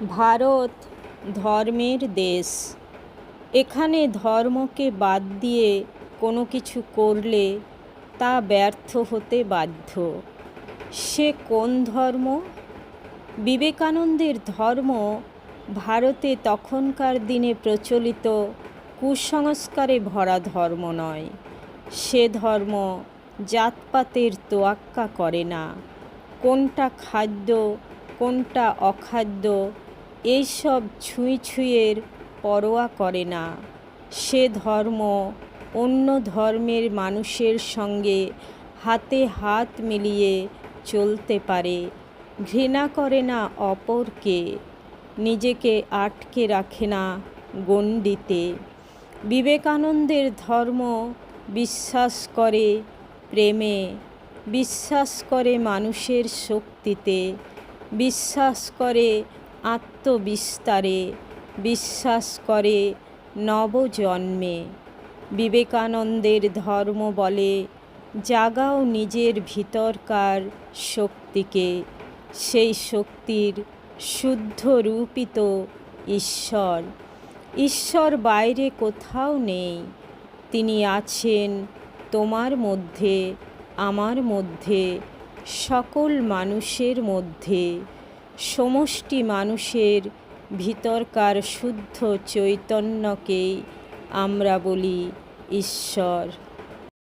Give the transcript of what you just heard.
ভারত ধর্মের দেশ। এখানে ধর্মকে বাদ দিয়ে কোনো কিছু করলে তা ব্যর্থ হতে বাধ্য। সে কোন ধর্ম? বিবেকানন্দের ধর্ম ভারতে তখনকার দিনে প্রচলিত কুসংস্কারে ভরা ধর্ম নয়। সে ধর্ম জাতপাতের তোয়াক্কা করে না। কোনটা খাদ্য কোনটা অখাদ্য এইসব ছুঁইয়ের পরোয়া করে না। সে ধর্ম অন্য ধর্মের মানুষের সঙ্গে হাতে হাত মিলিয়ে চলতে পারে, ঘৃণা করে না অপরকে, নিজেকে আটকে রাখে না গণ্ডিতে। বিবেকানন্দের ধর্ম বিশ্বাস করে প্রেমে, বিশ্বাস করে মানুষের শক্তিতে, বিশ্বাস করে আত্মবিস্তারে, বিশ্বাস করে নবজন্মে। বিবেকানন্দের ধর্ম বলে, জাগাও নিজের ভিতরকার শক্তিকে। সেই শক্তির শুদ্ধ রূপই তো ঈশ্বর। ঈশ্বর বাইরে কোথাও নেই। তিনি আছেন তোমার মধ্যে, আমার মধ্যে, সকল মানুষের মধ্যে। সমষ্টি মানুষের ভিতরকার শুদ্ধ চৈতন্যকেই আমরা বলি ঈশ্বর।